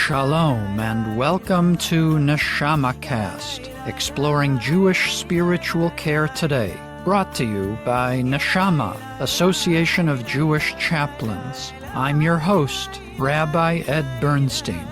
Shalom and welcome to Neshama Cast, exploring Jewish spiritual care today, brought to you by Neshama, Association of Jewish Chaplains. I'm your host, Rabbi Ed Bernstein.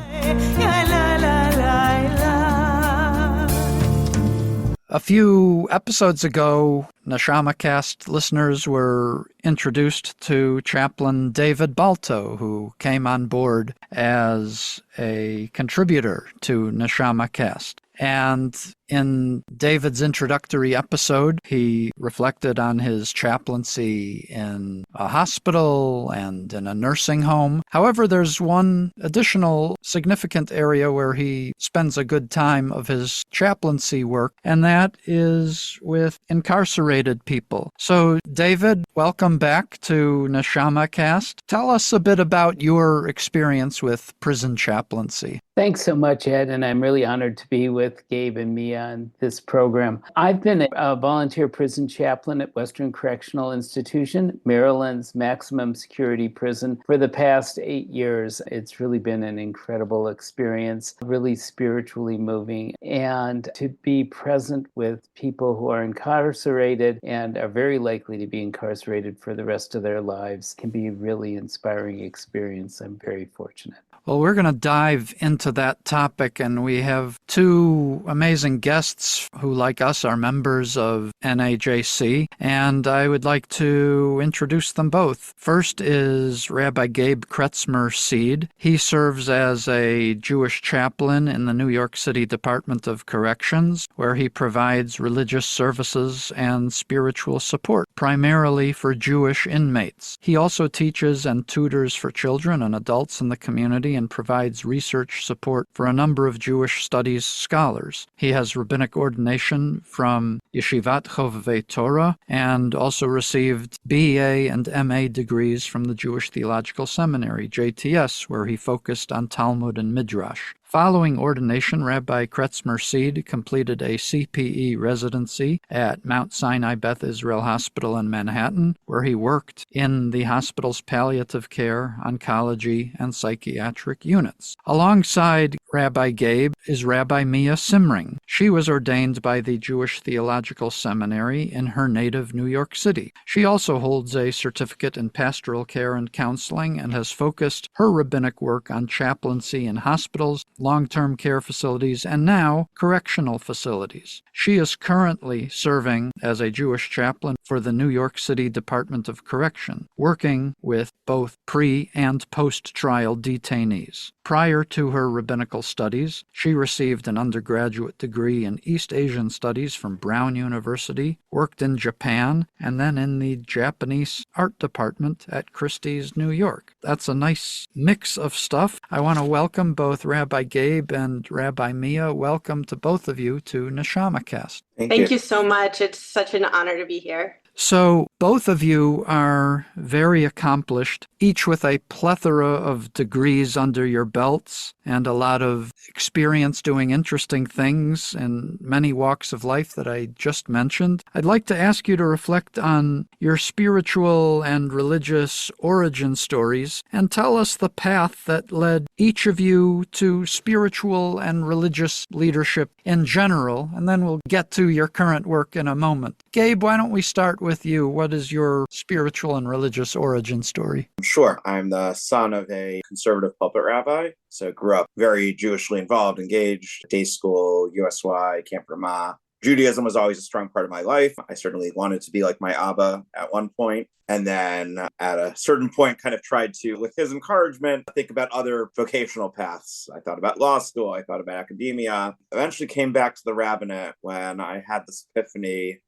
A few episodes ago, Neshama Cast listeners were introduced to Chaplain David Balto, who came on board as a contributor to Neshama Cast. And in David's introductory episode, he reflected on his chaplaincy in a hospital and in a nursing home. However, there's one additional significant area where he spends a good time of his chaplaincy work, and that is with incarcerated people. So, David, welcome back to Neshama Cast. Tell us a bit about your experience with prison chaplaincy. Thanks so much, Ed, and I'm really honored to be with Gabe and Mia on this program. I've been a volunteer prison chaplain at Western Correctional Institution, Maryland's maximum security prison, for the past 8 years. It's really been an incredible experience, really spiritually moving, and to be present with people who are incarcerated and are very likely to be incarcerated for the rest of their lives can be a really inspiring experience. I'm very fortunate. Well, we're going to dive into that topic, and we have two amazing guests who, like us, are members of NAJC, and I would like to introduce them both. First is Rabbi Gabe Kretzmer Seed. He serves as a Jewish chaplain in the New York City Department of Corrections, where he provides religious services and spiritual support, primarily for Jewish inmates. He also teaches and tutors for children and adults in the community and provides research support for a number of Jewish studies scholars. He has Rabbinic Ordination from Yeshivat Chovevei Torah and also received BA and MA degrees from the Jewish Theological Seminary, JTS, where he focused on Talmud and Midrash. Following ordination, Rabbi Kretzmer Seed completed a CPE residency at Mount Sinai Beth Israel Hospital in Manhattan, where he worked in the hospital's palliative care, oncology, and psychiatric units. Alongside Rabbi Gabe is Rabbi Mia Simring. She was ordained by the Jewish Theological Seminary in her native New York City. She also holds a certificate in Pastoral Care and Counseling and has focused her rabbinic work on chaplaincy in hospitals, long-term care facilities, and now correctional facilities. She is currently serving as a Jewish chaplain for the New York City Department of Correction, working with both pre- and post-trial detainees. Prior to her rabbinical studies, she received an undergraduate degree in East Asian Studies from Brown University, worked in Japan, and then in the Japanese art department at Christie's, New York. That's a nice mix of stuff. I want to welcome both Rabbi Gabe and Rabbi Mia. Welcome to both of you to Neshama Cast. Thank you so much. It's such an honor to be here. So both of you are very accomplished, each with a plethora of degrees under your belts and a lot of experience doing interesting things in many walks of life that I just mentioned. I'd like to ask you to reflect on your spiritual and religious origin stories and tell us the path that led each of you to spiritual and religious leadership in general, and then we'll get to your current work in a moment. Gabe, why don't we start with you? What is your spiritual and religious origin story? Sure. I'm the son of a conservative pulpit rabbi, so grew up very Jewishly involved, engaged, day school, USY, Camp Ramah. Judaism was always a strong part of my life. I certainly wanted to be like my Abba at one point. And then at a certain point, kind of tried to, with his encouragement, think about other vocational paths. I thought about law school. I thought about academia. Eventually came back to the rabbinate when I had this epiphany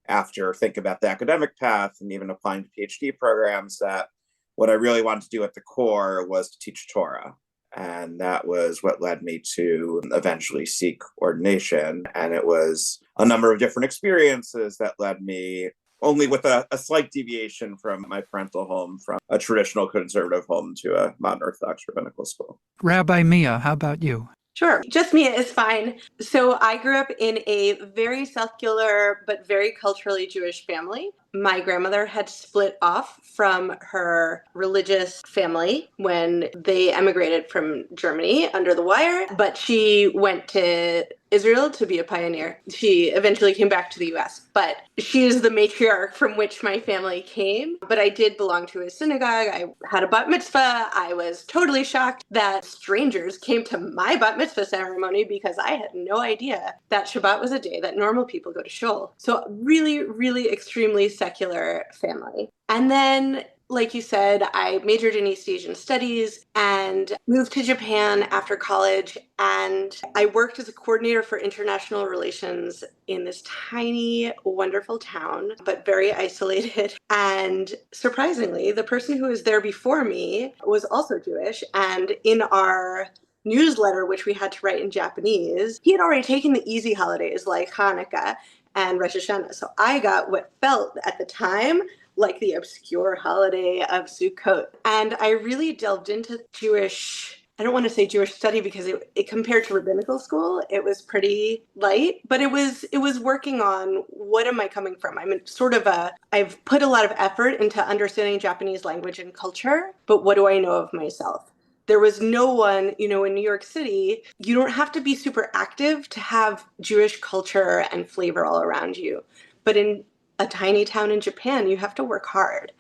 after thinking about the academic path and even applying to PhD programs that what I really wanted to do at the core was to teach Torah. And that was what led me to eventually seek ordination. And it was a number of different experiences that led me, only with a slight deviation from my parental home, from a traditional conservative home to a modern Orthodox rabbinical school. Rabbi Mia, how about you? Sure. Just Mia is fine. So I grew up in a very secular but very culturally Jewish family. My grandmother had split off from her religious family when they emigrated from Germany under the wire, but she went to Israel to be a pioneer. She eventually came back to the US, but she is the matriarch from which my family came. But I did belong to a synagogue. I had a bat mitzvah. I was totally shocked that strangers came to my bat mitzvah ceremony because I had no idea that Shabbat was a day that normal people go to shul. So really, really extremely secular family. And then, like you said, I majored in East Asian studies and moved to Japan after college. And I worked as a coordinator for international relations in this tiny, wonderful town, but very isolated. And surprisingly, the person who was there before me was also Jewish. And in our newsletter, which we had to write in Japanese, he had already taken the easy holidays like Hanukkah and Rosh Hashanah. So I got what felt at the time like the obscure holiday of Sukkot. And I really delved into Jewish, I don't want to say Jewish study because it compared to rabbinical school, it was pretty light, but it was working on what am I coming from? I've put a lot of effort into understanding Japanese language and culture, but what do I know of myself? There was no one, in New York City, you don't have to be super active to have Jewish culture and flavor all around you. But in a tiny town in Japan, you have to work hard.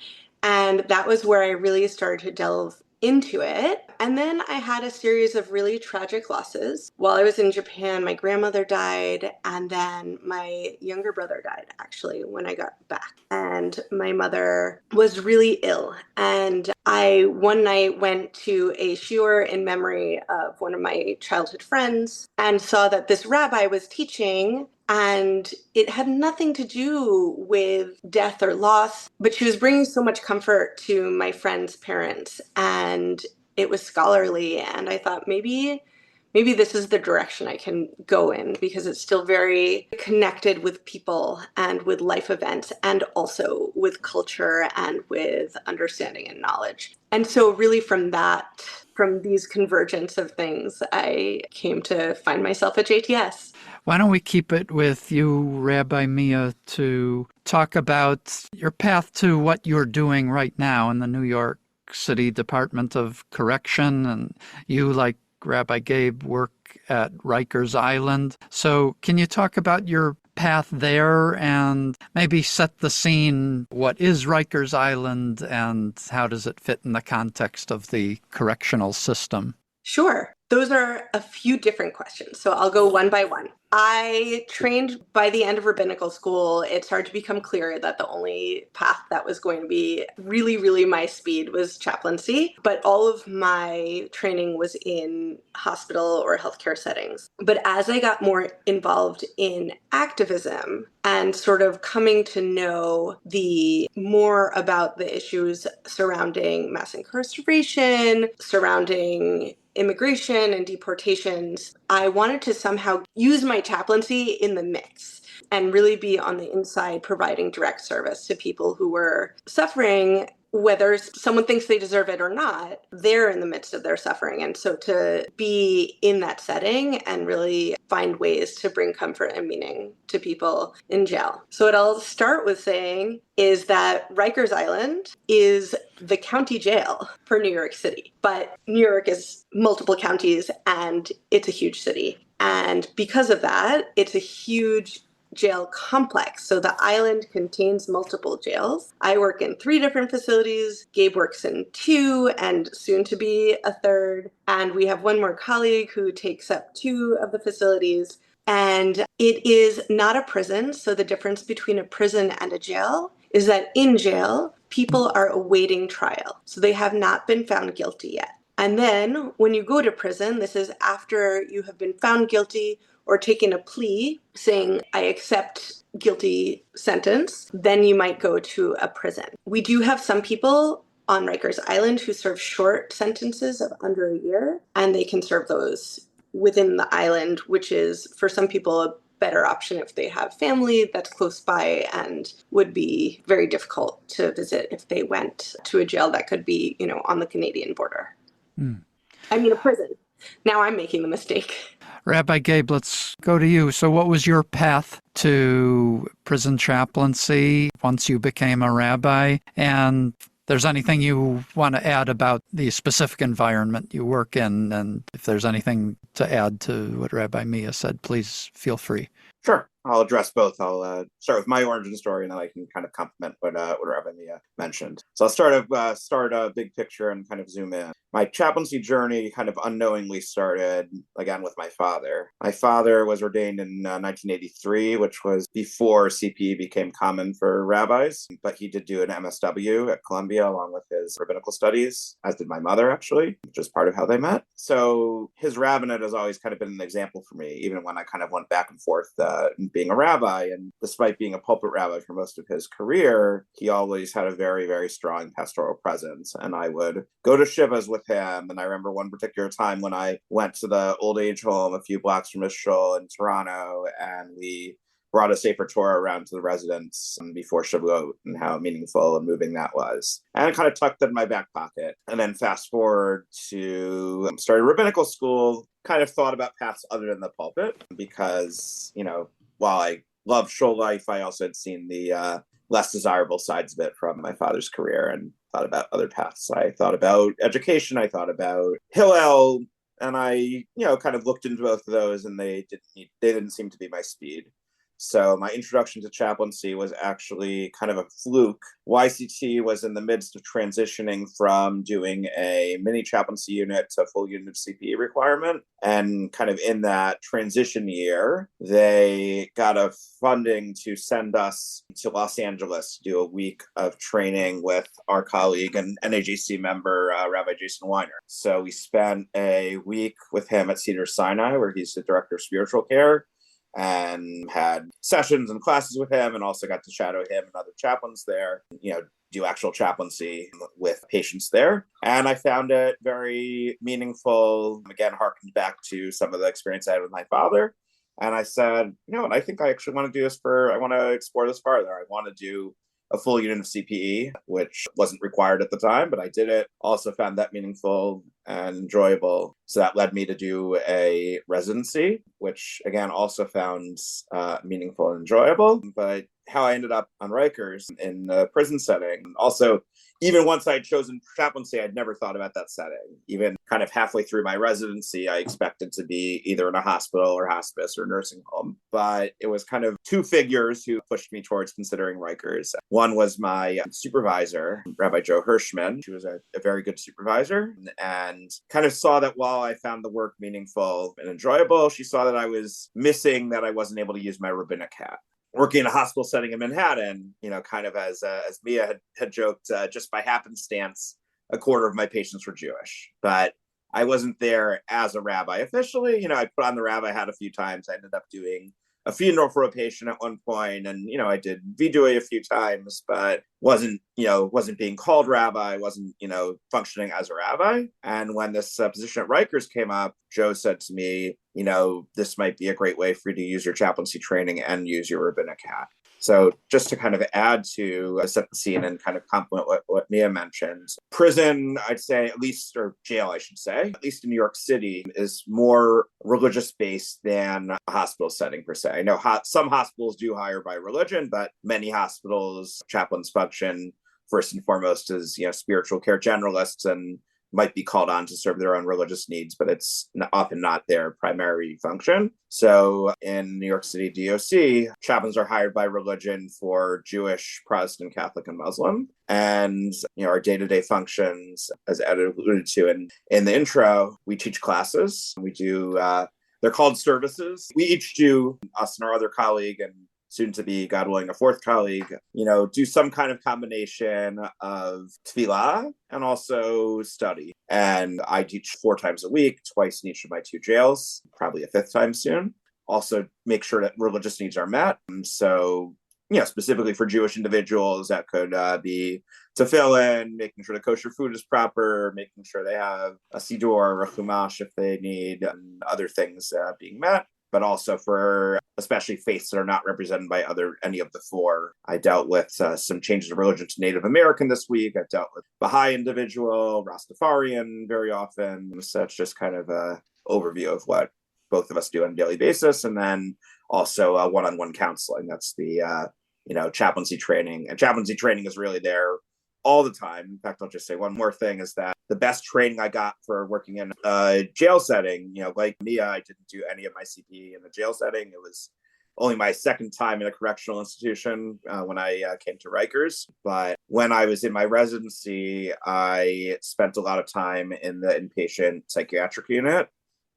And that was where I really started to delve into it. And then I had a series of really tragic losses. While I was in Japan, my grandmother died, and then my younger brother died, actually, when I got back. And my mother was really ill. And I, one night, went to a shiur in memory of one of my childhood friends and saw that this rabbi was teaching, and it had nothing to do with death or loss, but she was bringing so much comfort to my friend's parents, and it was scholarly. And I thought maybe this is the direction I can go in, because it's still very connected with people and with life events and also with culture and with understanding and knowledge. And so really from these convergence of things, I came to find myself at JTS. Why don't we keep it with you, Rabbi Mia, to talk about your path to what you're doing right now in the New York City Department of Correction, and you, like Rabbi Gabe, work at Rikers Island. So can you talk about your path there and maybe set the scene? What is Rikers Island and how does it fit in the context of the correctional system? Sure. Those are a few different questions, so I'll go one by one. I trained by the end of rabbinical school. It started to become clear that the only path that was going to be really, really my speed was chaplaincy, but all of my training was in hospital or healthcare settings. But as I got more involved in activism and sort of coming to know more about the issues surrounding mass incarceration, surrounding immigration and deportations, I wanted to somehow use my chaplaincy in the mix and really be on the inside providing direct service to people who were suffering, whether someone thinks they deserve it or not. They're in the midst of their suffering. And so to be in that setting and really find ways to bring comfort and meaning to people in jail. So what I'll start with saying is that Rikers Island is the county jail for New York City. But New York is multiple counties and it's a huge city. And because of that, it's a huge jail complex. So the island contains multiple jails. I work in 3 different facilities. Gabe works in 2 and soon to be a 3rd. And we have one more colleague who takes up 2 of the facilities. And it is not a prison. So the difference between a prison and a jail is that in jail, people are awaiting trial. So they have not been found guilty yet. And then when you go to prison, this is after you have been found guilty or taken a plea saying, I accept guilty sentence, then you might go to a prison. We do have some people on Rikers Island who serve short sentences of under a year, and they can serve those within the island, which is for some people a better option if they have family that's close by and would be very difficult to visit if they went to a jail that could be, on the Canadian border. I mean, a prison. Now I'm making the mistake. Rabbi Gabe, let's go to you. So what was your path to prison chaplaincy once you became a rabbi? And if there's anything you want to add about the specific environment you work in, and if there's anything to add to what Rabbi Mia said, please feel free. Sure. I'll address both. I'll start with my origin story, and then I can kind of complement what Rabbi Mia mentioned. So I'll start a big picture and kind of zoom in. My chaplaincy journey kind of unknowingly started, again, with my father. My father was ordained in 1983, which was before CPE became common for rabbis, but he did do an MSW at Columbia along with his rabbinical studies, as did my mother, actually, which is part of how they met. So his rabbinate has always kind of been an example for me, even when I kind of went back and forth being a rabbi. And despite being a pulpit rabbi for most of his career, he always had a very, very strong pastoral presence. And I would go to shivas with him. And I remember one particular time when I went to the old age home a few blocks from his shul in Toronto, and we brought a Sefer Torah around to the residents before Shavuot, and how meaningful and moving that was. And I kind of tucked it in my back pocket. And then fast forward to starting rabbinical school, kind of thought about paths other than the pulpit, because, while I love shul life, I also had seen the less desirable sides of it from my father's career and thought about other paths. I thought about education. I thought about Hillel, and I, kind of looked into both of those, and they didn't seem to be my speed. So my introduction to chaplaincy was actually kind of a fluke. YCT was in the midst of transitioning from doing a mini chaplaincy unit to a full unit CPE requirement. And kind of in that transition year, they got a funding to send us to Los Angeles to do a week of training with our colleague and NAJC member, Rabbi Jason Weiner. So we spent a week with him at Sinai, where he's the director of spiritual care, and had sessions and classes with him, and also got to shadow him and other chaplains there, do actual chaplaincy with patients there. And I found it very meaningful, again, harkened back to some of the experience I had with my father. And I said, I think I actually want to do this I want to explore this farther. I want to do a full unit of CPE, which wasn't required at the time, but I did it. Also found that meaningful and enjoyable. So that led me to do a residency, which again also found meaningful and enjoyable. But how I ended up on Rikers in the prison setting, also, even once I'd chosen chaplaincy, I'd never thought about that setting. Even kind of halfway through my residency, I expected to be either in a hospital or hospice or nursing home. But it was kind of two figures who pushed me towards considering Rikers. One was my supervisor, Rabbi Joe Hirschman. She was a very good supervisor, and kind of saw that while I found the work meaningful and enjoyable, she saw that I was missing, that I wasn't able to use my rabbinic hat. Working in a hospital setting in Manhattan, kind of as Mia had joked, just by happenstance, a quarter of my patients were Jewish. But I wasn't there as a rabbi officially. I put on the rabbi hat a few times. I ended up doing a funeral for a patient at one point, and I did vidui a few times, but wasn't being called rabbi, wasn't functioning as a rabbi. And when this position at Rikers came up, Joe said to me, this might be a great way for you to use your chaplaincy training and use your rabbinic hat. So just to kind of add to set the scene and kind of complement what Mia mentioned, prison, I'd say, at least, or jail, I should say, at least in New York City, is more religious based than a hospital setting per se. I know some hospitals do hire by religion, but many hospitals, chaplains function first and foremost as spiritual care generalists, and might be called on to serve their own religious needs, but it's often not their primary function. So in New York City DOC, chaplains are hired by religion for Jewish, Protestant, Catholic, and Muslim. And our day-to-day functions, as Ed alluded to in the intro, we teach classes. We do, they're called services. We each do, us and our other colleague, and soon to be, God willing, a fourth colleague, do some kind of combination of tefillah and also study. And I teach 4 times a week, twice in each of my 2 jails, probably a 5th time soon. Also make sure that religious needs are met. And so, specifically for Jewish individuals, that could be tefillin, making sure the kosher food is proper, making sure they have a siddur or a chumash if they need, and other things being met. But also for especially faiths that are not represented by any of the 4. I dealt with some changes of religion to Native American this week. I've dealt with Baha'i individual, Rastafarian very often. So it's just kind of an overview of what both of us do on a daily basis. And then also one-on-one counseling. That's the, chaplaincy training. And chaplaincy training is really there all the time. In fact, I'll just say one more thing is that the best training I got for working in a jail setting, like Mia, I didn't do any of my CP in the jail setting. It was only my second time in a correctional institution when I came to Rikers. But when I was in my residency, I spent a lot of time in the inpatient psychiatric unit.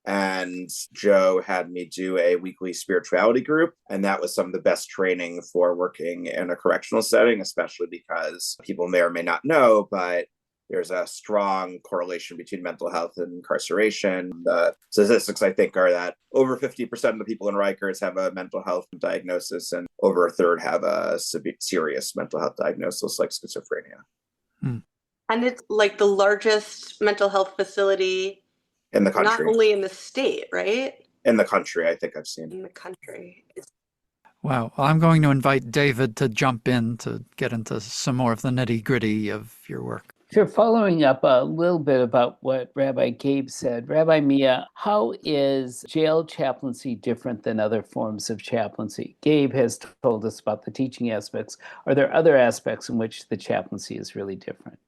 And Joe had me do a weekly spirituality group. And that was some of the best training for working in a correctional setting, especially because people may or may not know, but there's a strong correlation between mental health and incarceration. The statistics, I think, are that over 50% of the people in Rikers have a mental health diagnosis, and over a third have a serious mental health diagnosis like schizophrenia. And it's like the largest mental health facility in the country. Not only in the state, right? In the country, I think I've seen. In the country. Wow. Well, I'm going to invite David to jump in to get into some more of the nitty-gritty of your work. Sure. Following up a little bit about what Rabbi Gabe said, Rabbi Mia, how is jail chaplaincy different than other forms of chaplaincy? Gabe has told us about the teaching aspects. Are there other aspects in which the chaplaincy is really different?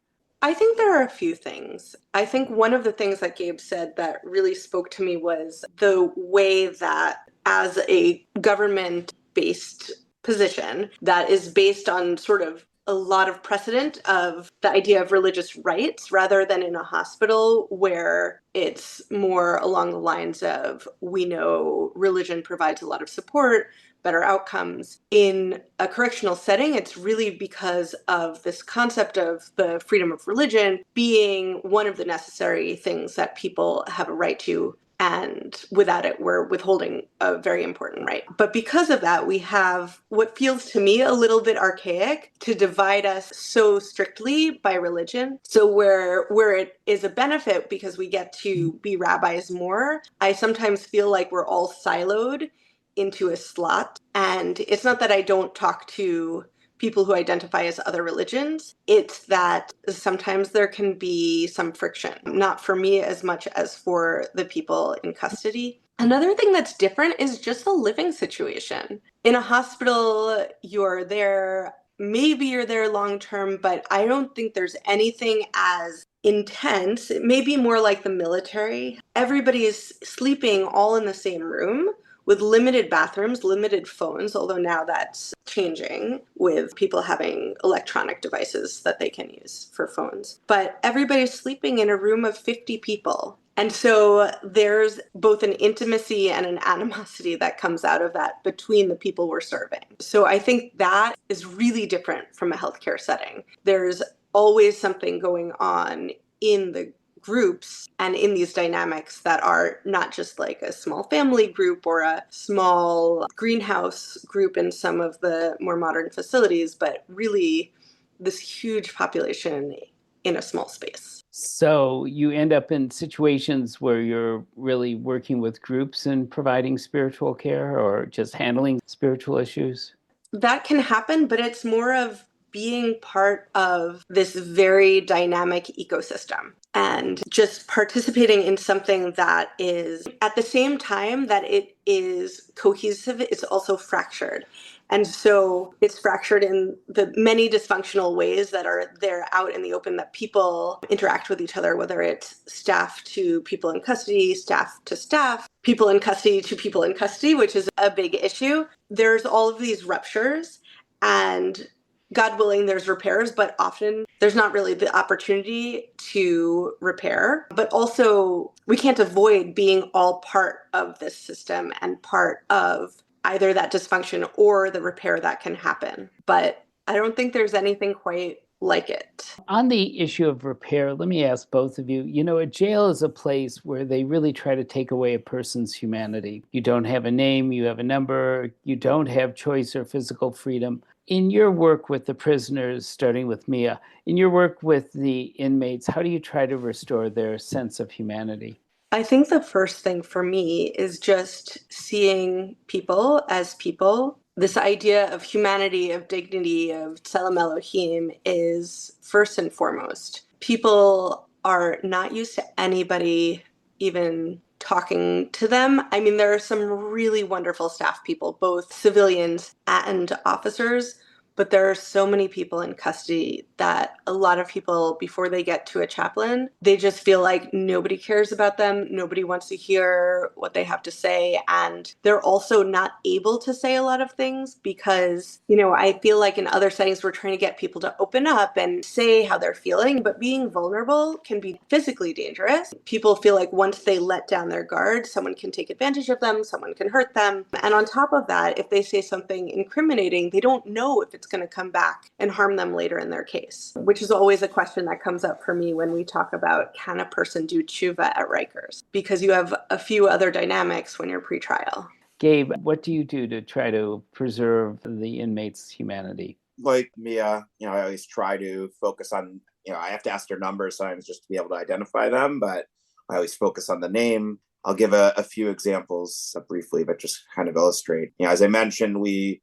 I think there are a few things. I think one of the things that Gabe said that really spoke to me was the way that as a government-based position that is based on sort of a lot of precedent of the idea of religious rights rather than in a hospital where it's more along the lines of we know religion provides a lot of support, better outcomes. In a correctional setting, it's really because of this concept of the freedom of religion being one of the necessary things that people have a right to. And without it, we're withholding a very important right. But because of that, we have what feels to me a little bit archaic to divide us so strictly by religion. So where it is a benefit because we get to be rabbis more, I sometimes feel like we're all siloed into a slot. And it's not that I don't talk to people who identify as other religions. It's that sometimes there can be some friction, not for me as much as for the people in custody. Another thing that's different is just the living situation. In a hospital, you're there, maybe you're there long term, but I don't think there's anything as intense. It may be more like the military. Everybody is sleeping all in the same room, with limited bathrooms, limited phones, although now that's changing with people having electronic devices that they can use for phones. But everybody's sleeping in a room of 50 people. And so there's both an intimacy and an animosity that comes out of that between the people we're serving. So I think that is really different from a healthcare setting. There's always something going on in the groups and in these dynamics that are not just like a small family group or a small greenhouse group in some of the more modern facilities, but really this huge population in a small space. So you end up in situations where you're really working with groups and providing spiritual care or just handling spiritual issues? That can happen, but it's more of being part of this very dynamic ecosystem and just participating in something that is, at the same time that it is cohesive, it's also fractured. And so it's fractured in the many dysfunctional ways that are there out in the open that people interact with each other, whether it's staff to people in custody, staff to staff, people in custody to people in custody, which is a big issue. There's all of these ruptures, and God willing, there's repairs, but often there's not really the opportunity to repair. But also, we can't avoid being all part of this system and part of either that dysfunction or the repair that can happen. But I don't think there's anything quite like it. On the issue of repair, let me ask both of you, a jail is a place where they really try to take away a person's humanity. You don't have a name, you have a number, you don't have choice or physical freedom. In your work with the prisoners, starting with Mia, in your work with the inmates, how do you try to restore their sense of humanity? I think the first thing for me is just seeing people as people. This idea of humanity, of dignity, of Tselem Elohim is first and foremost. People are not used to anybody even talking to them. I mean, there are some really wonderful staff people, both civilians and officers, but there are so many people in custody that a lot of people, before they get to a chaplain, they just feel like nobody cares about them. Nobody wants to hear what they have to say. And they're also not able to say a lot of things because, I feel like in other settings, we're trying to get people to open up and say how they're feeling, but being vulnerable can be physically dangerous. People feel like once they let down their guard, someone can take advantage of them, someone can hurt them. And on top of that, if they say something incriminating, they don't know if it's going to come back and harm them later in their case, which is always a question that comes up for me when we talk about, can a person do tshuva at Rikers? Because you have a few other dynamics when you're pretrial. Gabe, what do you do to try to preserve the inmates' humanity? Like Mia, I always try to focus on, I have to ask their numbers sometimes just to be able to identify them, but I always focus on the name. I'll give a few examples briefly, but just kind of illustrate. As I mentioned, we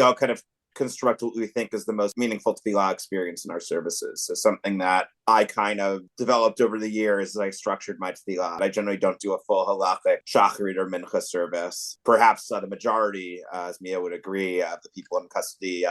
all kind of construct what we think is the most meaningful tefillah experience in our services. So something that I kind of developed over the years as I structured my tefillah. I generally don't do a full halachic shacharit or mincha service. Perhaps the majority, as Mia would agree, of the people in custody,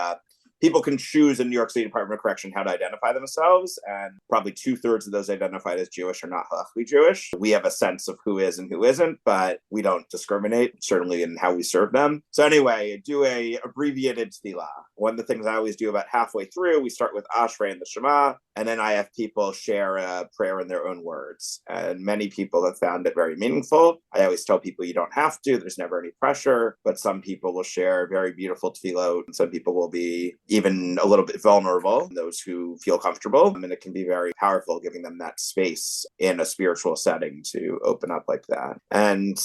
people can choose in New York City Department of Correction how to identify themselves, and probably 2/3 of those identified as Jewish are not halachically Jewish. We have a sense of who is and who isn't, but we don't discriminate, certainly in how we serve them. So anyway, do a abbreviated tefillah. One of the things I always do about halfway through, we start with Ashrei and the Shema, and then I have people share a prayer in their own words. And many people have found it very meaningful. I always tell people you don't have to, there's never any pressure, but some people will share very beautiful tefillot, and some people will be even a little bit vulnerable, those who feel comfortable. And it can be very powerful giving them that space in a spiritual setting to open up like that. And,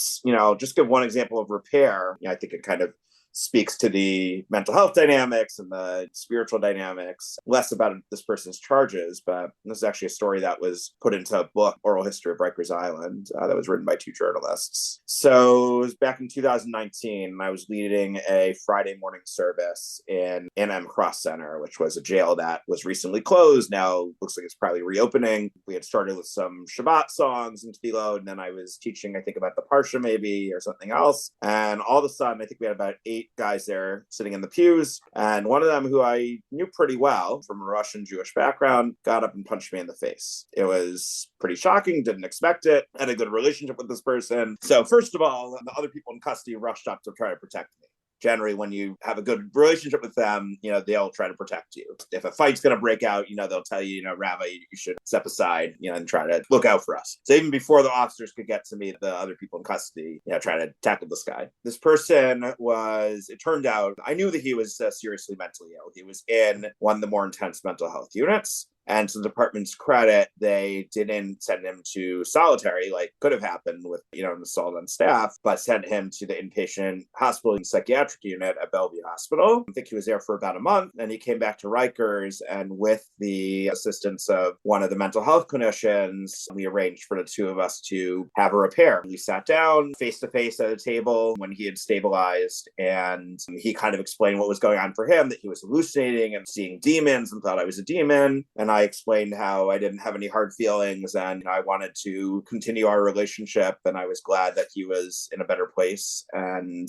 just give one example of repair. I think it kind of speaks to the mental health dynamics and the spiritual dynamics, less about this person's charges, but this is actually a story that was put into a book, Oral History of Rikers Island, that was written by 2 journalists. So it was back in 2019, I was leading a Friday morning service in NM Cross Center, which was a jail that was recently closed. Now looks like it's probably reopening. We had started with some Shabbat songs and tefillah, and then I was teaching, I think, about the Parsha maybe or something else. And all of a sudden, I think we had about 8 guys there sitting in the pews, and one of them, who I knew pretty well from a Russian Jewish background, got up and punched me in the face. It was pretty shocking, didn't expect it, had a good relationship with this person. So first of all, the other people in custody rushed up to try to protect me. Generally, when you have a good relationship with them, they'll try to protect you. If a fight's going to break out, they'll tell you, Rabbi, you should step aside, and try to look out for us. So even before the officers could get to me, the other people in custody, try to tackle this guy. This person it turned out, I knew that he was seriously mentally ill. He was in one of the more intense mental health units. And to the department's credit, they didn't send him to solitary like could have happened with, an assault on staff, but sent him to the inpatient hospital and psychiatric unit at Bellevue Hospital. I think he was there for about a month. And he came back to Rikers, and with the assistance of one of the mental health clinicians, we arranged for the 2 of us to have a repair. We sat down face to face at a table when he had stabilized, and he kind of explained what was going on for him, that he was hallucinating and seeing demons and thought I was a demon. And I explained how I didn't have any hard feelings and I wanted to continue our relationship, and I was glad that he was in a better place. And,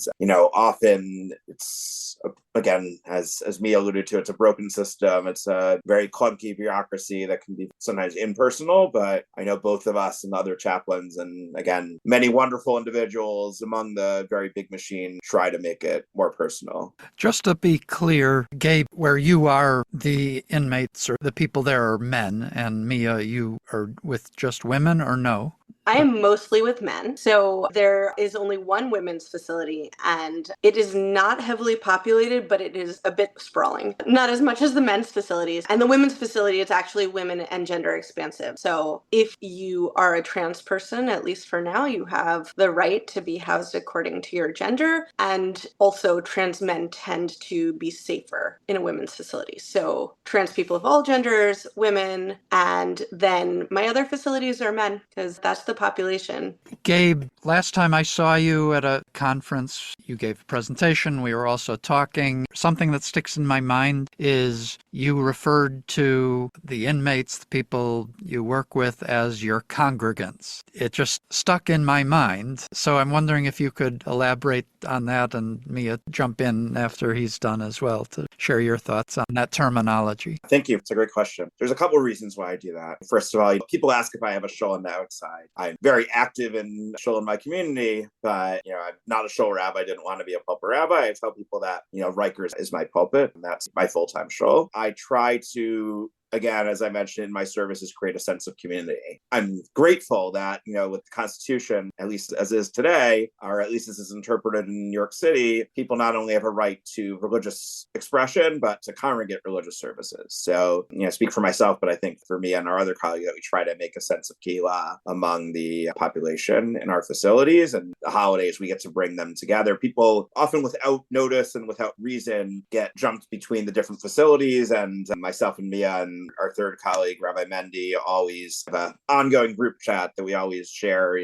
often it's, again, as Mia alluded to, it's a broken system. It's a very clunky bureaucracy that can be sometimes impersonal, but I know both of us and other chaplains, and again, many wonderful individuals among the very big machine, try to make it more personal. Just to be clear, Gabe, where you are, the inmates or the people there are men, and Mia, you are with just women, or no? I am mostly with men. So there is only one women's facility, and it is not heavily populated, but it is a bit sprawling. Not as much as the men's facilities. And the women's facility, it's actually women and gender expansive. So if you are a trans person, at least for now, you have the right to be housed according to your gender. And also trans men tend to be safer in a women's facility. So trans people of all genders, women, and then my other facilities are men, because that's the the population. Gabe, last time I saw you at a conference, you gave a presentation. We were also talking. Something that sticks in my mind is you referred to the inmates, the people you work with, as your congregants. It just stuck in my mind. So I'm wondering if you could elaborate on that, and Mia jump in after he's done as well to share your thoughts on that terminology. Thank you. It's a great question. There's a couple of reasons why I do that. First of all, people ask if I have a shul on the outside. I'm very active in shul in my community, but I'm not a shul rabbi. I didn't want to be a pulpit rabbi. I tell people that Rikers is my pulpit, and that's my full-time shul. I try to, again, as I mentioned in my services, create a sense of community. I'm grateful that, with the Constitution, at least as is today, or at least as is interpreted in New York City, people not only have a right to religious expression, but to congregate religious services. So, speak for myself, but I think for me and our other colleagues, that we try to make a sense of kehillah among the population in our facilities, and the holidays, we get to bring them together. People often without notice and without reason get jumped between the different facilities, and myself and Mia and our third colleague, Rabbi Mendy, always have an ongoing group chat that we always share,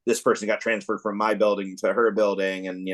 this person got transferred from my building to her building, and,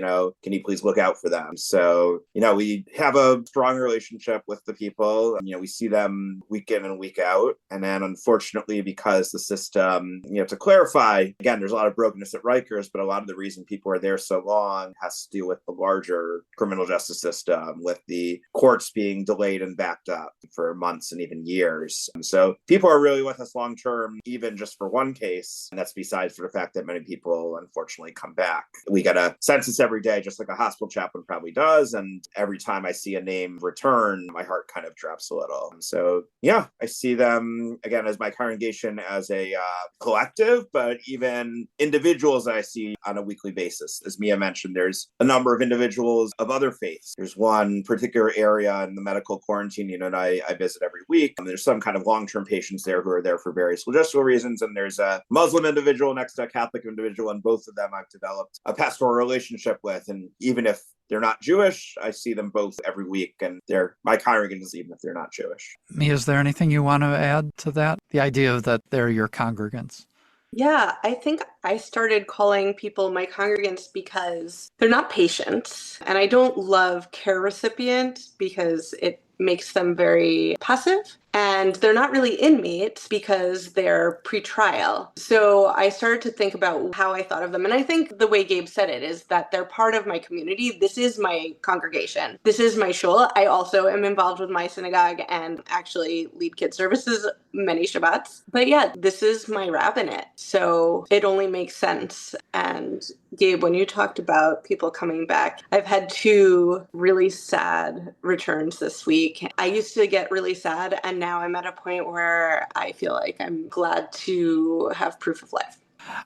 can you please look out for them? So, we have a strong relationship with the people. We see them week in and week out. And then unfortunately, because the system, to clarify, again, there's a lot of brokenness at Rikers, but a lot of the reason people are there so long has to do with the larger criminal justice system, with the courts being delayed and backed up for months and even years. And so people are really with us long term, even just for one case. And that's besides for the fact that many people unfortunately come back. We get a census every day, just like a hospital chaplain probably does. And every time I see a name return, my heart kind of drops a little. And so, I see them, again, as my congregation as a collective, but even individuals I see on a weekly basis. As Mia mentioned, there's a number of individuals of other faiths. There's one particular area in the medical quarantine unit I visit every week. And there's some kind of long-term patients there who are there for various logistical reasons. And there's a Muslim individual next to a Catholic individual, and both of them I've developed a pastoral relationship with. And even if they're not Jewish, I see them both every week, and they're my congregants even if they're not Jewish. Mia, is there anything you want to add to that? The idea of that they're your congregants. Yeah, I think I started calling people my congregants because they're not patients. And I don't love care recipient because it makes them very passive. And they're not really inmates because they're pretrial. So I started to think about how I thought of them. And I think the way Gabe said it is that they're part of my community. This is my congregation. This is my shul. I also am involved with my synagogue and actually lead kids services many Shabbats. But yeah, this is my rabbinate. So it only makes sense. And Gabe, when you talked about people coming back, I've had 2 really sad returns this week. I used to get really sad, and now I'm at a point where I feel like I'm glad to have proof of life.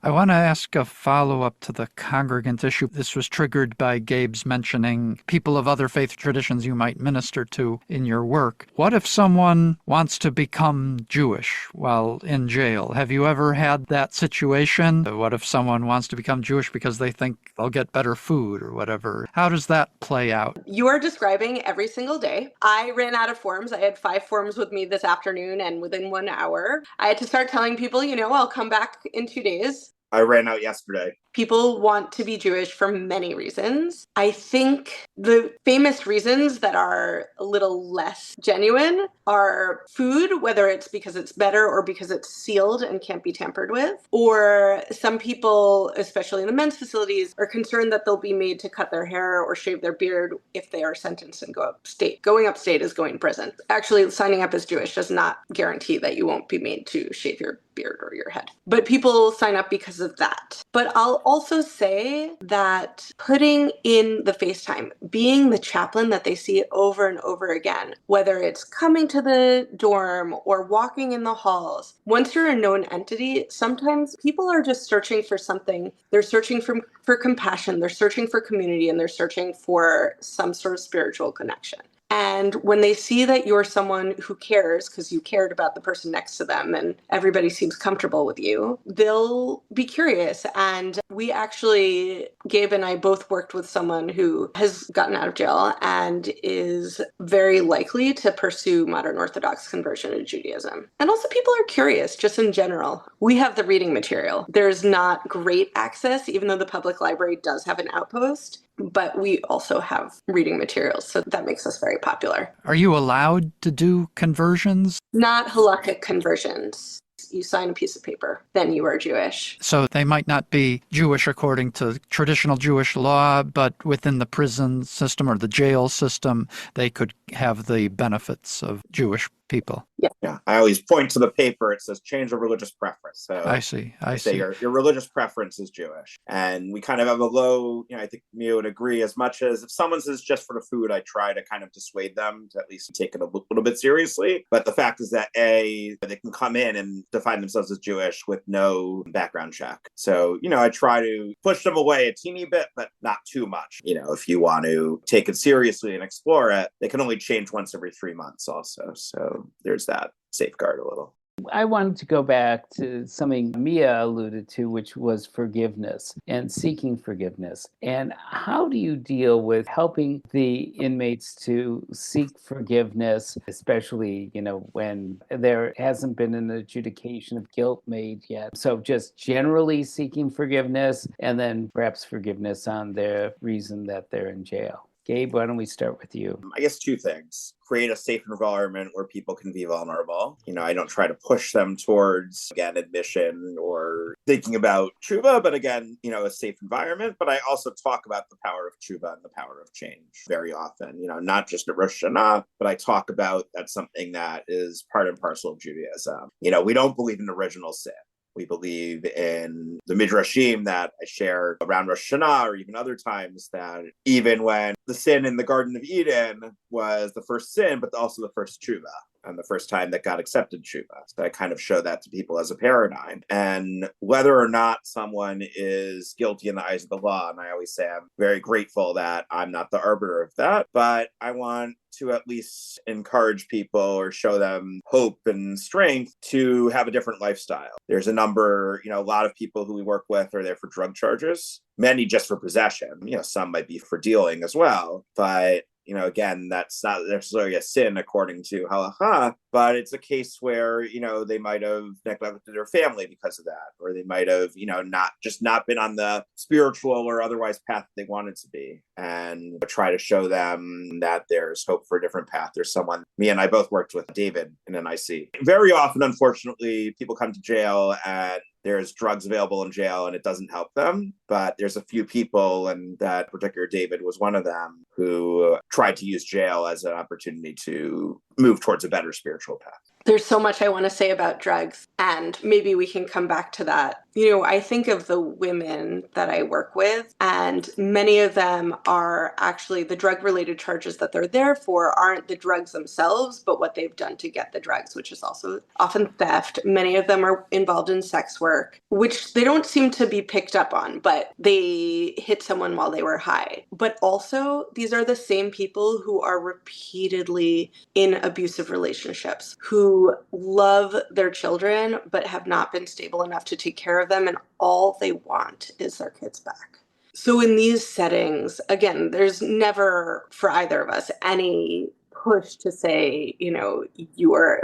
I want to ask a follow-up to the congregant issue. This was triggered by Gabe's mentioning people of other faith traditions you might minister to in your work. What if someone wants to become Jewish while in jail? Have you ever had that situation? What if someone wants to become Jewish because they think they'll get better food or whatever? How does that play out? You are describing every single day. I ran out of forms. I had 5 forms with me this afternoon, and within 1 hour, I had to start telling people, I'll come back in 2 days. I ran out yesterday. People want to be Jewish for many reasons. I think the famous reasons that are a little less genuine are food, whether it's because it's better or because it's sealed and can't be tampered with. Or some people, especially in the men's facilities, are concerned that they'll be made to cut their hair or shave their beard if they are sentenced and go upstate. Going upstate is going to prison. Actually, signing up as Jewish does not guarantee that you won't be made to shave your beard or your head. But people sign up because of that. But I'll also say that putting in the FaceTime, being the chaplain that they see over and over again, whether it's coming to the dorm or walking in the halls, once you're a known entity, sometimes people are just searching for something. They're searching for compassion, they're searching for community, and they're searching for some sort of spiritual connection. And when they see that you're someone who cares because you cared about the person next to them and everybody seems comfortable with you, they'll be curious. And we actually, Gabe and I both worked with someone who has gotten out of jail and is very likely to pursue modern Orthodox conversion to Judaism. And also people are curious just in general. We have the reading material. There's not great access, even though the public library does have an outpost, but we also have reading materials. So that makes us very popular. Are you allowed to do conversions? Not halakhic conversions. You sign a piece of paper, then you are Jewish. So they might not be Jewish according to traditional Jewish law, but within the prison system or the jail system, they could have the benefits of Jewish people. Yeah. I always point to the paper. It says change of religious preference. So I see. I say your religious preference is Jewish. And we kind of have a low, I think Mia would agree, as much as if someone says just for the food, I try to kind of dissuade them to at least take it a little bit seriously. But the fact is that they can come in and define themselves as Jewish with no background check. So, I try to push them away a teeny bit, but not too much. If you want to take it seriously and explore it, they can only change once every 3 months also. So there's that safeguard a little. I wanted to go back to something Mia alluded to, which was forgiveness and seeking forgiveness. And how do you deal with helping the inmates to seek forgiveness, especially, when there hasn't been an adjudication of guilt made yet? So just generally seeking forgiveness and then perhaps forgiveness on the reason that they're in jail. Gabe, why don't we start with you? I guess 2 things. Create a safe environment where people can be vulnerable. I don't try to push them towards, again, admission or thinking about tshuva, but again, a safe environment. But I also talk about the power of tshuva and the power of change very often, not just at Rosh Hashanah, but I talk about that's something that is part and parcel of Judaism. We don't believe in original sin. We believe in the Midrashim that I share around Rosh Hashanah or even other times that even when the sin in the Garden of Eden was the first sin, but also the first tshuva and the first time that God accepted tshuva. So I kind of show that to people as a paradigm. And whether or not someone is guilty in the eyes of the law, and I always say I'm very grateful that I'm not the arbiter of that, but I want to at least encourage people or show them hope and strength to have a different lifestyle. There's a number, a lot of people who we work with are there for drug charges, many just for possession. Some might be for dealing as well, but again, that's not necessarily a sin according to halakha, but it's a case where, they might have neglected their family because of that, or they might have, not been on the spiritual or otherwise path they wanted to be, and try to show them that there's hope for a different path. There's someone, me and I both worked with David in an IC. Very often, unfortunately, people come to jail and there's drugs available in jail and it doesn't help them. But there's a few people, and that particular David was one of them, who tried to use jail as an opportunity to move towards a better spiritual path. There's so much I want to say about drugs, and maybe we can come back to that. I think of the women that I work with, and many of them are actually the drug-related charges that they're there for aren't the drugs themselves, but what they've done to get the drugs, which is also often theft. Many of them are involved in sex work, which they don't seem to be picked up on, but they hit someone while they were high. But also, these are the same people who are repeatedly in abusive relationships, who love their children, but have not been stable enough to take care of them, and all they want is their kids back. So in these settings, again, there's never, for either of us, any push to say, you are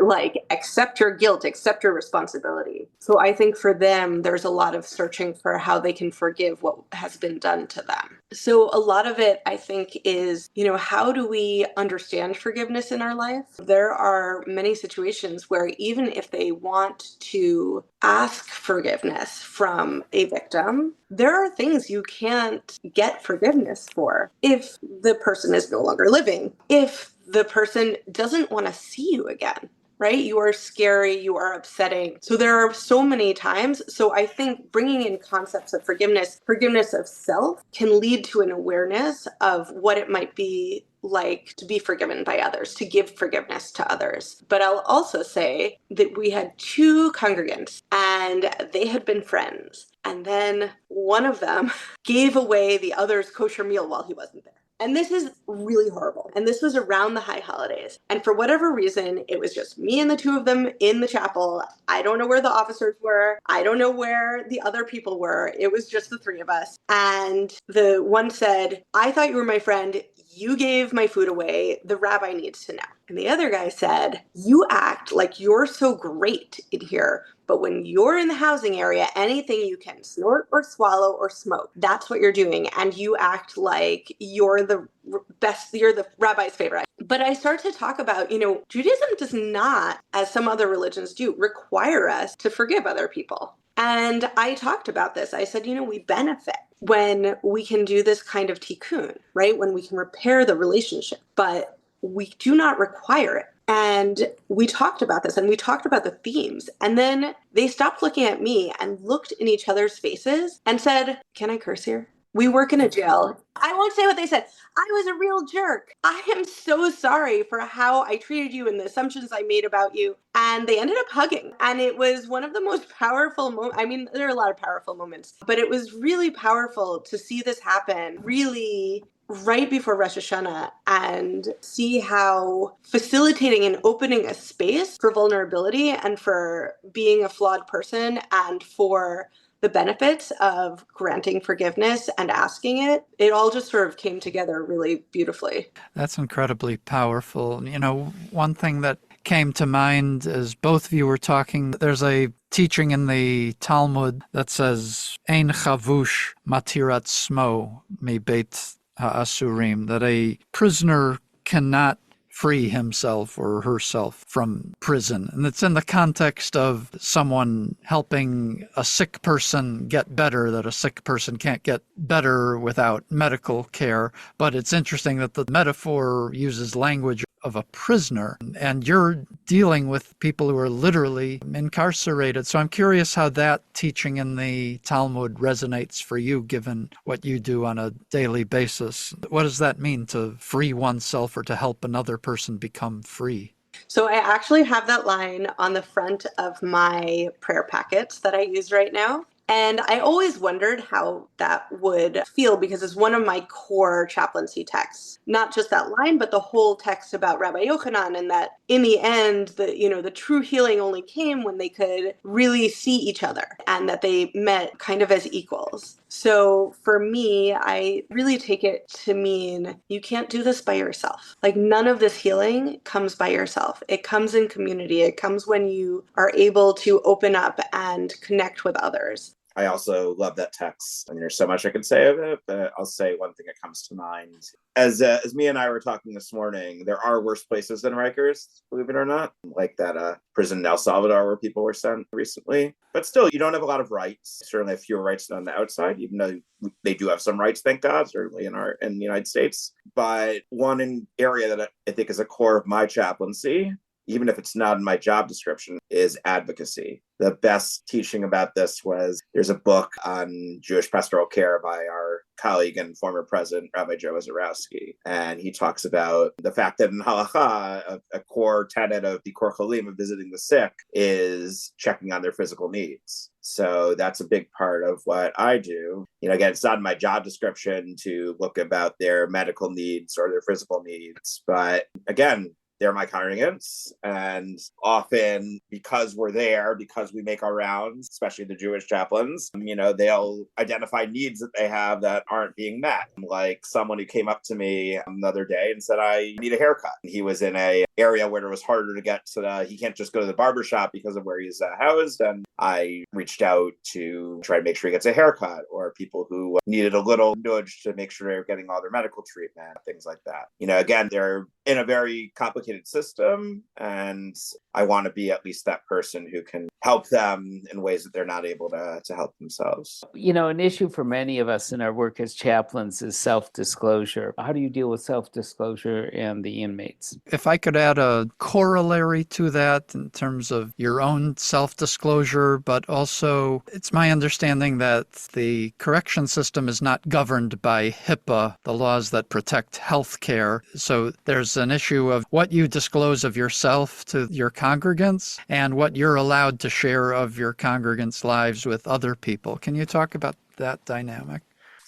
accept your guilt, accept your responsibility. So I think for them, there's a lot of searching for how they can forgive what has been done to them. So a lot of it, I think, is, how do we understand forgiveness in our life? There are many situations where even if they want to ask forgiveness from a victim, there are things you can't get forgiveness for if the person is no longer living, if the person doesn't want to see you again, right? You are scary, you are upsetting. So there are so many times. So I think bringing in concepts of forgiveness of self, can lead to an awareness of what it might be like to be forgiven by others, to give forgiveness to others. But I'll also say that we had 2 congregants and they had been friends. And then one of them gave away the other's kosher meal while he wasn't there. And this is really horrible. And this was around the high holidays. And for whatever reason, it was just me and the two of them in the chapel. I don't know where the officers were. I don't know where the other people were. It was just the three of us. And the one said, I thought you were my friend. You gave my food away. The rabbi needs to know. And the other guy said, you act like you're so great in here, but when you're in the housing area, anything you can snort or swallow or smoke, that's what you're doing. And you act like you're the best, you're the rabbi's favorite. But I start to talk about, Judaism does not, as some other religions do, require us to forgive other people. And I talked about this. I said, we benefit when we can do this kind of tikkun, right? When we can repair the relationship, but we do not require it. And we talked about this and we talked about the themes. And then they stopped looking at me and looked in each other's faces and said, can I curse here? We work in a jail. I won't say what they said. I was a real jerk. I am so sorry for how I treated you and the assumptions I made about you. And they ended up hugging. And it was one of the most powerful moments. I mean, there are a lot of powerful moments, but it was really powerful to see this happen really right before Rosh Hashanah and see how facilitating and opening a space for vulnerability and for being a flawed person and for the benefits of granting forgiveness and asking it, it all just sort of came together really beautifully. That's incredibly powerful. One thing that came to mind as both of you were talking, there's a teaching in the Talmud that says, Ein chavush matirat smo mi beit ha'asurim, that a prisoner cannot free himself or herself from prison. And it's in the context of someone helping a sick person get better, that a sick person can't get better without medical care. But it's interesting that the metaphor uses language of a prisoner, and you're dealing with people who are literally incarcerated. So I'm curious how that teaching in the Talmud resonates for you, given what you do on a daily basis. What does that mean, to free oneself or to help another person become free? So I actually have that line on the front of my prayer packets that I use right now. And I always wondered how that would feel because it's one of my core chaplaincy texts. Not just that line, but the whole text about Rabbi Yochanan, and that in the end, the true healing only came when they could really see each other and that they met kind of as equals. So for me, I really take it to mean you can't do this by yourself. Like, none of this healing comes by yourself. It comes in community. It comes when you are able to open up and connect with others. I also love that text. I mean, there's so much I could say of it, but I'll say one thing that comes to mind. As Mia and I were talking this morning, there are worse places than Rikers, believe it or not, like that prison in El Salvador where people were sent recently. But still, you don't have a lot of rights. Certainly have fewer rights than on the outside, even though they do have some rights, thank God, certainly in the United States. But one area that I think is a core of my chaplaincy, even if it's not in my job description, is advocacy. The best teaching about this was, there's a book on Jewish pastoral care by our colleague and former president, Rabbi Joe Zarowski. And he talks about the fact that in halakha, a core tenet of Bikor Cholim, of visiting the sick, is checking on their physical needs. So that's a big part of what I do. Again, it's not in my job description to look about their medical needs or their physical needs. But again, they're my congregants, and often because we're there, because we make our rounds, especially the Jewish chaplains, they'll identify needs that they have that aren't being met. Like someone who came up to me another day and said, I need a haircut. He was in a area where it was harder to get to he can't just go to the barber shop because of where he's housed. And I reached out to try to make sure he gets a haircut, or people who needed a little nudge to make sure they're getting all their medical treatment, things like that. Again, they're in a very complicated system, and I want to be at least that person who can help them in ways that they're not able to help themselves. An issue for many of us in our work as chaplains is self-disclosure. How do you deal with self-disclosure and the inmates? If I could add a corollary to that in terms of your own self-disclosure, but also it's my understanding that the correction system is not governed by HIPAA, the laws that protect health care. So there's an issue of what you disclose of yourself to your congregants and what you're allowed to share of your congregants' lives with other people. Can you talk about that dynamic?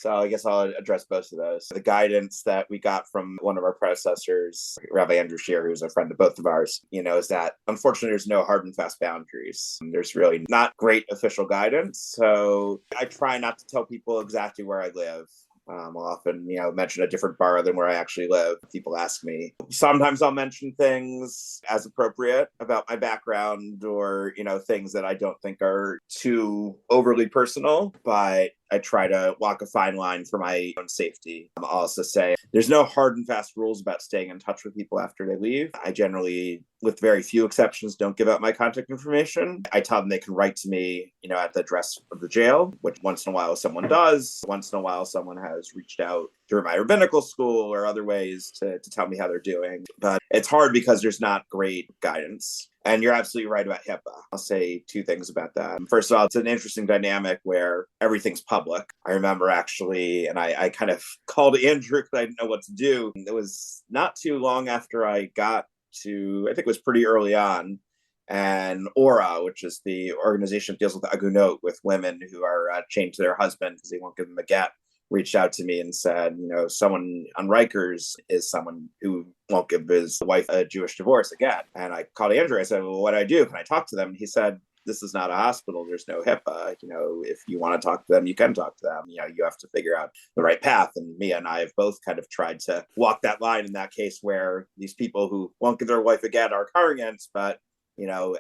So I guess I'll address both of those. The guidance that we got from one of our predecessors, Rabbi Andrew Shear, who's a friend of both of ours, is that unfortunately there's no hard and fast boundaries. There's really not great official guidance. So I try not to tell people exactly where I live. I'll often, mention a different borough than where I actually live. People ask me. Sometimes I'll mention things as appropriate about my background or, things that I don't think are too overly personal, but I try to walk a fine line for my own safety. I'll also say there's no hard and fast rules about staying in touch with people after they leave. I generally, with very few exceptions, don't give out my contact information. I tell them they can write to me, at the address of the jail, which once in a while someone does. Once in a while someone has reached out through my rabbinical school or other ways to tell me how they're doing. But it's hard because there's not great guidance. And you're absolutely right about HIPAA. I'll say two things about that. First of all, it's an interesting dynamic where everything's public. I remember actually, and I kind of called Andrew because I didn't know what to do. It was not too long after I got to, I think it was pretty early on, and ORA, which is the organization that deals with agunot, with women who are chained to their husband because they won't give them a get, reached out to me and said, someone on Rikers is someone who won't give his wife a Jewish divorce again. And I called Andrew. I said, well, what do I do? Can I talk to them? And he said, this is not a hospital. There's no HIPAA. If you want to talk to them, you can talk to them. You have to figure out the right path. And Mia and I have both kind of tried to walk that line in that case where these people who won't give their wife a get are congregants, but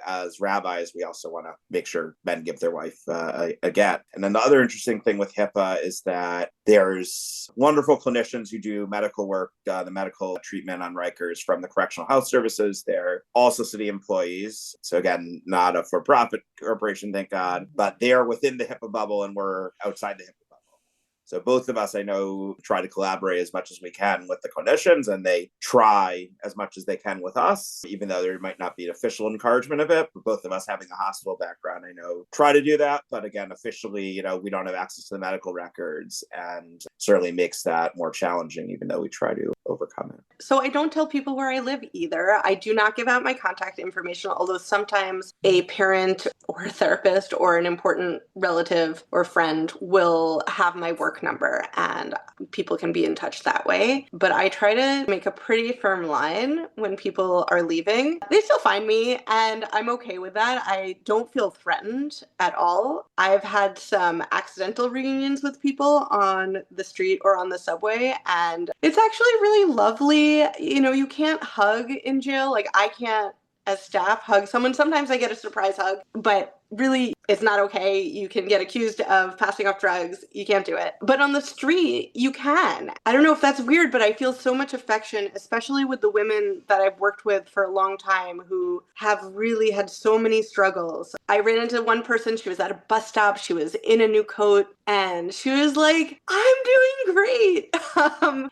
as rabbis, we also want to make sure men give their wife a get. And then the other interesting thing with HIPAA is that there's wonderful clinicians who do medical work, the medical treatment on Rikers from the correctional health services. They're also city employees. So again, not a for-profit corporation, thank God, but they're within the HIPAA bubble and we're outside the HIPAA. So both of us, I know, try to collaborate as much as we can with the clinicians, and they try as much as they can with us, even though there might not be an official encouragement of it. But both of us having a hospital background, I know, try to do that. But again, officially, we don't have access to the medical records, and certainly makes that more challenging, even though we try to overcome it. So I don't tell people where I live either. I do not give out my contact information, although sometimes a parent or a therapist or an important relative or friend will have my work number and people can be in touch that way. But I try to make a pretty firm line when people are leaving. They still find me and I'm okay with that. I don't feel threatened at all. I've had some accidental reunions with people on the street or on the subway, and it's actually really lovely. You can't hug in jail. Like I can't, as staff, hug someone. Sometimes I get a surprise hug, but really it's not okay. You can get accused of passing off drugs. You can't do it. But on the street, you can. I don't know if that's weird, but I feel so much affection, especially with the women that I've worked with for a long time who have really had so many struggles. I ran into one person. She was at a bus stop. She was in a new coat and she was like, I'm doing great.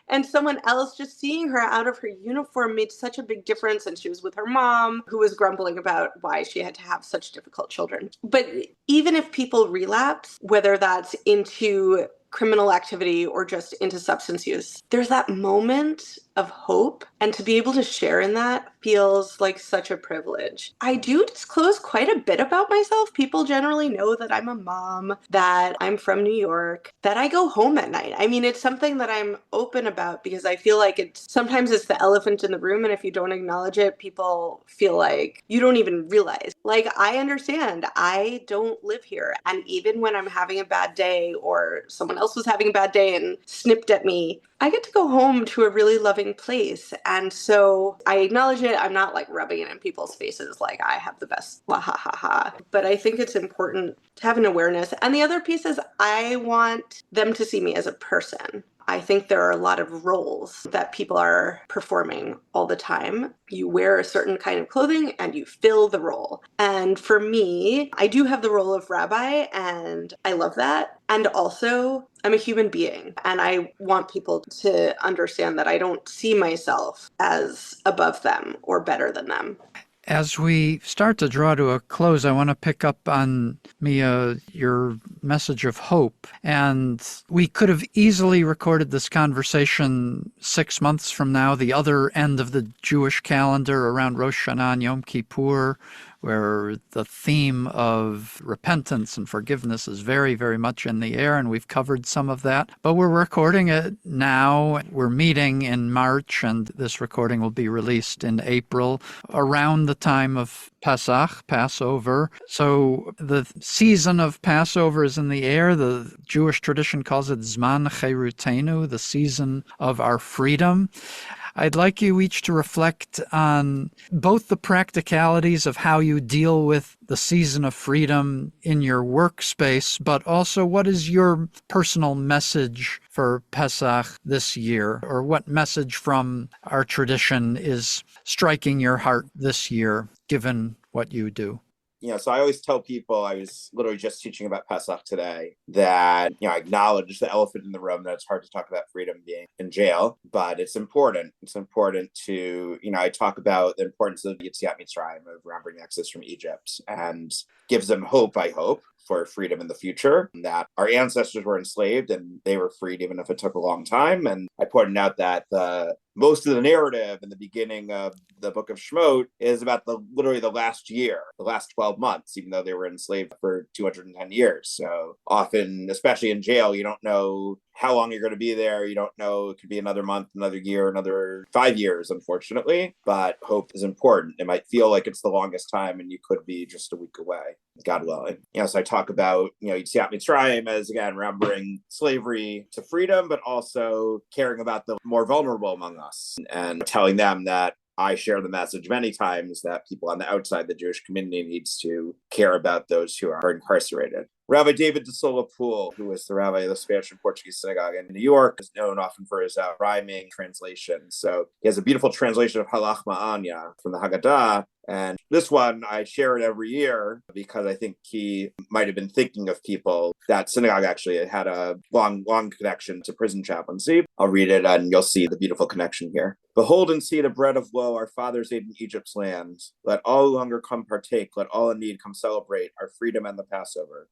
And someone else, just seeing her out of her uniform made such a big difference. And she was with her mom, who was grumbling about why she had to have such difficult children. But even if people relapse, whether that's into criminal activity or just into substance use, there's that moment of hope. And to be able to share in that feels like such a privilege. I do disclose quite a bit about myself. People generally know that I'm a mom, that I'm from New York, that I go home at night. I mean, it's something that I'm open about because I feel like sometimes it's the elephant in the room. And if you don't acknowledge it, people feel like you don't even realize. Like, I understand I don't live here. And even when I'm having a bad day or someone else was having a bad day and snipped at me, I get to go home to a really loving place. And so I acknowledge it. I'm not like rubbing it in people's faces like I have the best, la ha ha ha. But I think it's important to have an awareness. And the other piece is I want them to see me as a person. I think there are a lot of roles that people are performing all the time. You wear a certain kind of clothing and you fill the role. And for me, I do have the role of rabbi and I love that. And also, I'm a human being and I want people to understand that I don't see myself as above them or better than them. As we start to draw to a close, I want to pick up on, Mia, your message of hope. And we could have easily recorded this conversation 6 months from now, the other end of the Jewish calendar around Rosh Hashanah and Yom Kippur, where the theme of repentance and forgiveness is very, very much in the air, and we've covered some of that. But we're recording it now. We're meeting in March, and this recording will be released in April, around the time of Pesach, Passover. So the season of Passover is in the air. The Jewish tradition calls it Zman Cherutenu, the season of our freedom. I'd like you each to reflect on both the practicalities of how you deal with the season of freedom in your workspace, but also what is your personal message for Pesach this year, or what message from our tradition is striking your heart this year, given what you do? So I always tell people, I was literally just teaching about Pesach today, that, I acknowledge the elephant in the room, that it's hard to talk about freedom being in jail, but it's important. It's important to, I talk about the importance of Yeshivat Mitzrayim, of remembering the Exodus from Egypt, and gives them hope, I hope, for freedom in the future, that our ancestors were enslaved and they were freed even if it took a long time. And I pointed out that most of the narrative in the beginning of the book of Shemot is about literally the last year, the last 12 months, even though they were enslaved for 210 years. So often, especially in jail, you don't know how long you're going to be there. You don't know. It could be another month, another year, another 5 years, unfortunately. But hope is important. It might feel like it's the longest time, and you could be just a week away, God willing. So I talk about, Yetziat Mitzrayim as, again, remembering slavery to freedom, but also caring about the more vulnerable among us and telling them that I share the message many times that people on the outside the Jewish community needs to care about those who are incarcerated. Rabbi David de Sola Poole, who was the rabbi of the Spanish and Portuguese synagogue in New York, is known often for his rhyming translations. So he has a beautiful translation of Halach Ma'anya from the Haggadah. And this one, I share it every year because I think he might have been thinking of people. That synagogue actually had a long connection to prison chaplaincy. I'll read it and you'll see the beautiful connection here. Behold and see the bread of woe our fathers ate in Egypt's land. Let all who hunger come partake. Let all in need come celebrate our freedom and the Passover.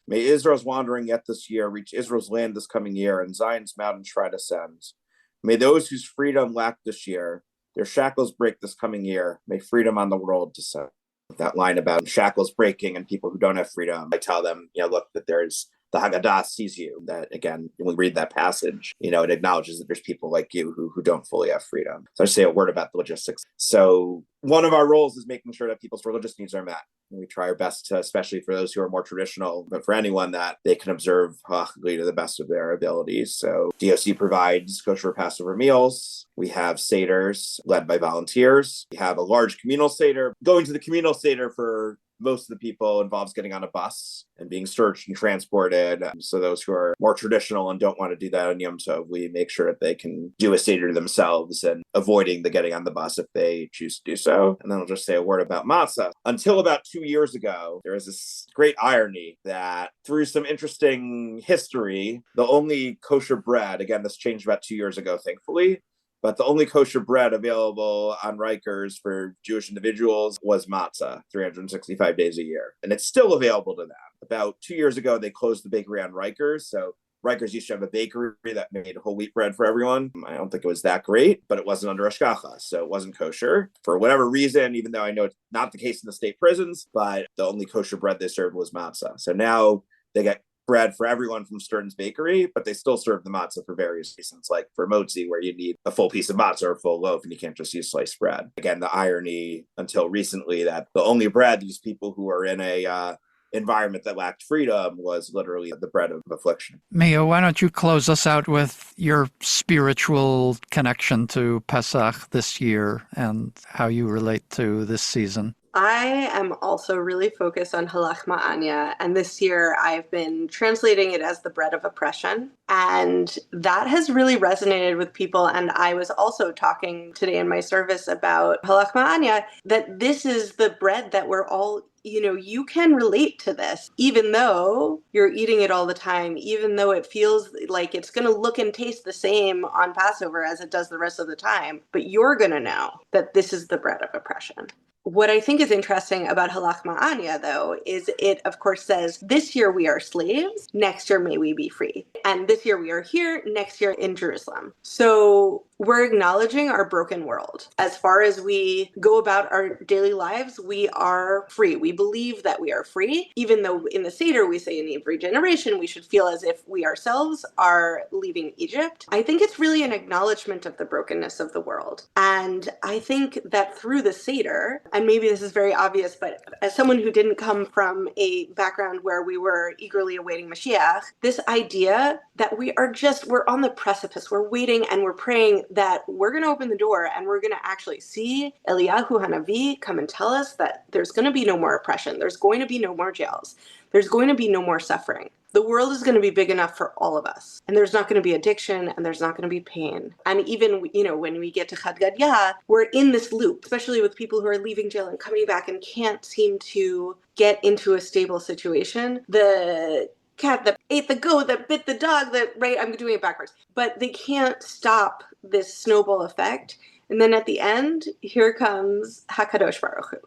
May Israel's wandering yet this year reach Israel's land this coming year, and Zion's mountain shrine ascends. May those whose freedom lack this year their shackles break this coming year. May freedom on the world descend. That line about shackles breaking and people who don't have freedom, I tell them, look, that there's the Haggadah sees you. That, again, when we read that passage, it acknowledges that there's people like you who don't fully have freedom. So I say a word about the logistics. So one of our roles is making sure that people's religious needs are met. And we try our best to, especially for those who are more traditional, but for anyone that they can observe halachically to the best of their abilities. So DOC provides kosher Passover meals. We have seders led by volunteers. We have a large communal seder. Going to the communal seder for most of the people involves getting on a bus and being searched and transported. So those who are more traditional and don't want to do that on Yom Tov, we make sure that they can do a seder themselves and avoiding the getting on the bus if they choose to do so. And then I'll just say a word about matzah. Until about 2 years ago, there was this great irony that through some interesting history, the only kosher bread, again, this changed about 2 years ago, thankfully, but the only kosher bread available on Rikers for Jewish individuals was matzah, 365 days a year. And it's still available to them. About 2 years ago, they closed the bakery on Rikers. So Rikers used to have a bakery that made whole wheat bread for everyone. I don't think it was that great, but it wasn't under Ashkacha, so it wasn't kosher. For whatever reason, even though I know it's not the case in the state prisons, but the only kosher bread they served was matzah. So now they get bread for everyone from Stern's Bakery, but they still serve the matzah for various reasons, like for motzi, where you need a full piece of matzah or a full loaf, and you can't just use sliced bread. Again, the irony until recently that the only bread these people who are in a environment that lacked freedom was literally the bread of affliction. Mia, why don't you close us out with your spiritual connection to Pesach this year and how you relate to this season? I am also really focused on Halach Ma'anya, and this year I've been translating it as the bread of oppression, and that has really resonated with people. And I was also talking today in my service about Halach Ma'anya, that this is the bread that we're all, you can relate to this, even though you're eating it all the time, even though it feels like it's going to look and taste the same on Passover as it does the rest of the time, but you're going to know that this is the bread of oppression. What I think is interesting about Halach Ma'anya, though, is it, of course, says, this year we are slaves, next year may we be free. And this year we are here, next year in Jerusalem. So we're acknowledging our broken world. As far as we go about our daily lives, we are free. We believe that we are free, even though in the Seder we say in every generation we should feel as if we ourselves are leaving Egypt. I think it's really an acknowledgement of the brokenness of the world. And I think that through the Seder, and maybe this is very obvious, but as someone who didn't come from a background where we were eagerly awaiting Mashiach, this idea that we're on the precipice, we're waiting and we're praying that we're going to open the door and we're going to actually see Eliyahu Hanavi come and tell us that there's going to be no more oppression, there's going to be no more jails, there's going to be no more suffering. The world is going to be big enough for all of us. And there's not going to be addiction and there's not going to be pain. And even, when we get to Chad Gadya, we're in this loop, especially with people who are leaving jail and coming back and can't seem to get into a stable situation. The cat that ate the goat, that bit the dog, I'm doing it backwards. But they can't stop this snowball effect. And then at the end, here comes HaKadosh Baruch Hu.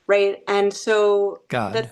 Right. And so God.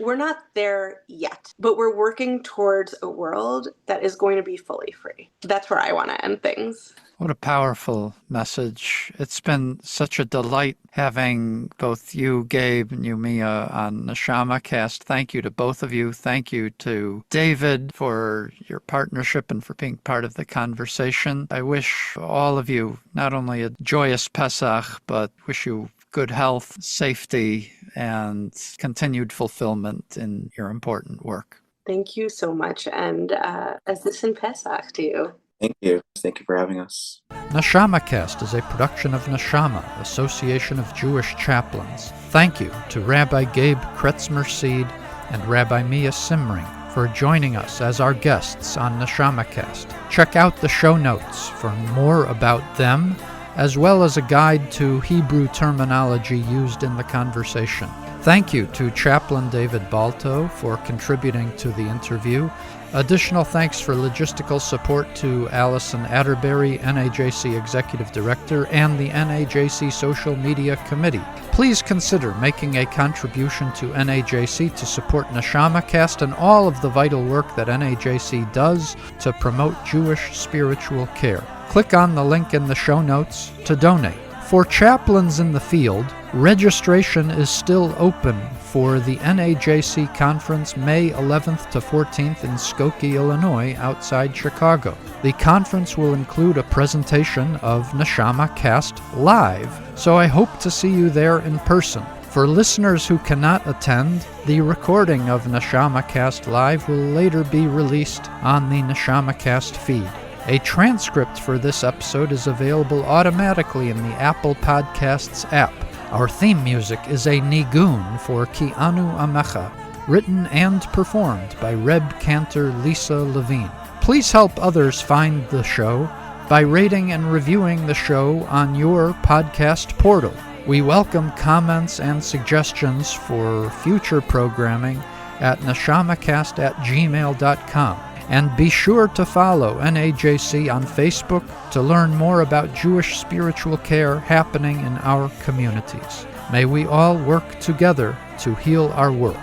We're not there yet, but we're working towards a world that is going to be fully free. That's where I want to end things. What a powerful message. It's been such a delight having both you, Gabe, and you, Mia, on Neshama Cast. Thank you to both of you. Thank you to David for your partnership and for being part of the conversation. I wish all of you not only a joyous Pesach, but wish you good health, safety, and continued fulfillment in your important work. Thank you so much. And as this in Pesach to you. Thank you. Thank you for having us. Neshama Cast is a production of Neshama, Association of Jewish Chaplains. Thank you to Rabbi Gabe Kretzmer Seed and Rabbi Mia Simring for joining us as our guests on Neshama Cast. Check out the show notes for more about them, as well as a guide to Hebrew terminology used in the conversation. Thank you to Chaplain David Balto for contributing to the interview. Additional thanks for logistical support to Allison Atterbury, NAJC Executive Director, and the NAJC Social Media Committee. Please consider making a contribution to NAJC to support Neshama Cast and all of the vital work that NAJC does to promote Jewish spiritual care. Click on the link in the show notes to donate. For chaplains in the field, registration is still open for the NAJC Conference May 11th to 14th in Skokie, Illinois, outside Chicago. The conference will include a presentation of Neshama Cast live, so I hope to see you there in person. For listeners who cannot attend, the recording of Neshama Cast live will later be released on the Neshama Cast feed. A transcript for this episode is available automatically in the Apple Podcasts app. Our theme music is a nigun for Ki Anu Amecha, written and performed by Reb Cantor Lisa Levine. Please help others find the show by rating and reviewing the show on your podcast portal. We welcome comments and suggestions for future programming at neshamacast@gmail.com. And be sure to follow NAJC on Facebook to learn more about Jewish spiritual care happening in our communities. May we all work together to heal our world.